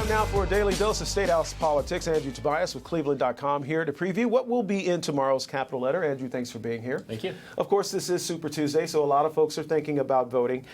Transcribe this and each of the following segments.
Time now for a daily dose of State House politics. Andrew Tobias with cleveland.com here to preview what will be in tomorrow's capital letter. Andrew, thanks for being here. Thank you. Of course, this is Super Tuesday, so a lot of folks are thinking about voting.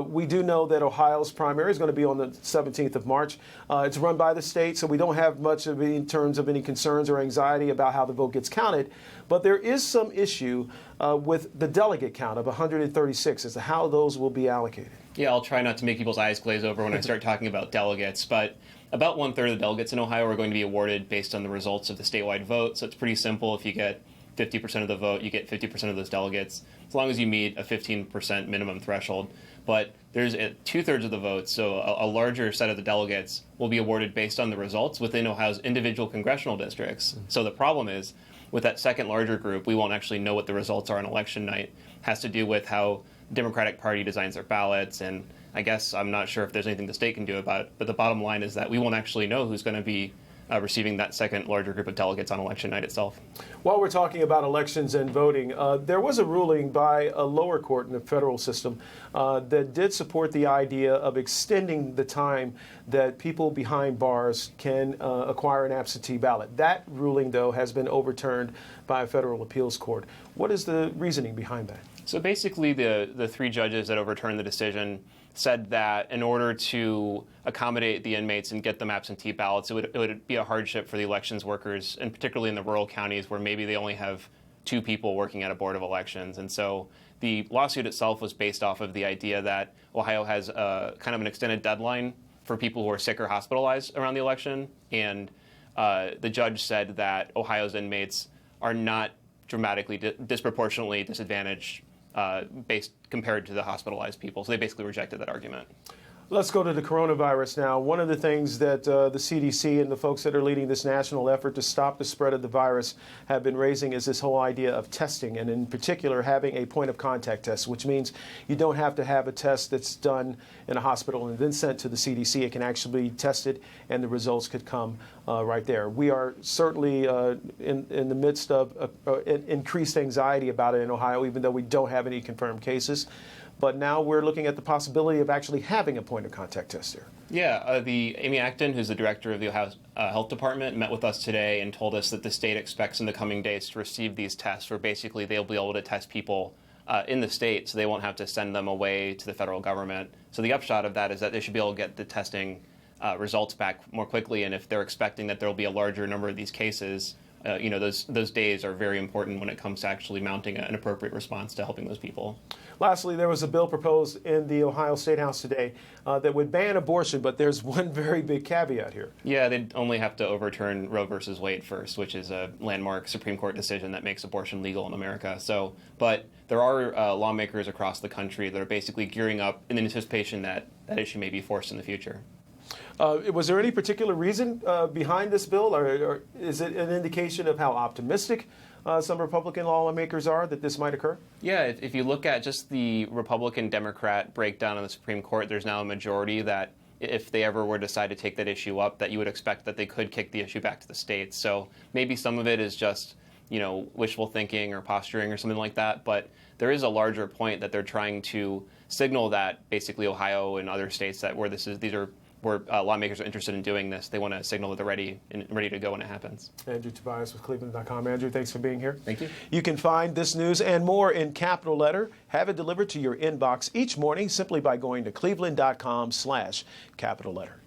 We do know that Ohio's primary is going to be on the 17th of March. It's run by the state, so we don't have much of in terms of any concerns or anxiety about how the vote gets counted. But there is some issue with the delegate count of 136 as to how those will be allocated. Yeah, I'll try not to make people's eyes glaze over when I start talking about delegates, but about 1/3 of the delegates in Ohio are going to be awarded based on the results of the statewide vote. So it's pretty simple. If you get 50% of the vote, you get 50% of those delegates, as long as you meet a 15% minimum threshold. But there's 2/3 of the vote, so a larger set of the delegates will be awarded based on the results within Ohio's individual congressional districts. So the problem is, with that second larger group, we won't actually know what the results are on election night. It has to do with how the Democratic Party designs their ballots, and I guess I'm not sure if there's anything the state can do about it, but the bottom line is that we won't actually know who's going to be receiving that second larger group of delegates on election night itself. While we're talking about elections and voting, there was a ruling by a lower court in the federal system that did support the idea of extending the time that people behind bars can acquire an absentee ballot. That ruling, though, has been overturned by a federal appeals court. What is the reasoning behind that? So basically, the three judges that overturned the decision said that in order to accommodate the inmates and get them absentee ballots, it would be a hardship for the elections workers, and particularly in the rural counties where maybe they only have 2 people working at a board of elections. And so the lawsuit itself was based off of the idea that Ohio has kind of an extended deadline for people who are sick or hospitalized around the election. And the judge said that Ohio's inmates are not dramatically disproportionately disadvantaged based compared to the hospitalized people. So they basically rejected that argument. Let's go to the coronavirus now. One of the things that the CDC and the folks that are leading this national effort to stop the spread of the virus have been raising is this whole idea of testing, and in particular having a point of contact test, which means you don't have to have a test that's done in a hospital and then sent to the CDC. It can actually be tested and the results could come right there. We are certainly in the midst of increased anxiety about it in Ohio, even though we don't have any confirmed cases. But now we're looking at the possibility of actually having a point of contact test here. Yeah, Amy Acton, who's the director of the Ohio Health Department, met with us today and told us that the state expects in the coming days to receive these tests where basically they'll be able to test people in the state, so they won't have to send them away to the federal government. So the upshot of that is that they should be able to get the testing results back more quickly, and if they're expecting that there will be a larger number of these cases, those days are very important when it comes to actually mounting an appropriate response to helping those people. Lastly, there was a bill proposed in the Ohio State House today that would ban abortion, but there's one very big caveat here. Yeah, they'd only have to overturn Roe versus Wade first, which is a landmark Supreme Court decision that makes abortion legal in America. But there are lawmakers across the country that are basically gearing up in anticipation that that issue may be forced in the future. Was there any particular reason behind this bill, or is it an indication of how optimistic some Republican lawmakers are that this might occur? Yeah, if you look at just the Republican-Democrat breakdown in the Supreme Court, there's now a majority that if they ever were to decide to take that issue up, that you would expect that they could kick the issue back to the states. So maybe some of it is just, wishful thinking or posturing or something like that, but there is a larger point that they're trying to signal that basically Ohio and other states that where lawmakers are interested in doing this, they want to signal that they're ready to go when it happens. Andrew Tobias with cleveland.com. Andrew, thanks for being here. Thank you. You can find this news and more in capital letter. Have it delivered to your inbox each morning simply by going to cleveland.com/capital letter.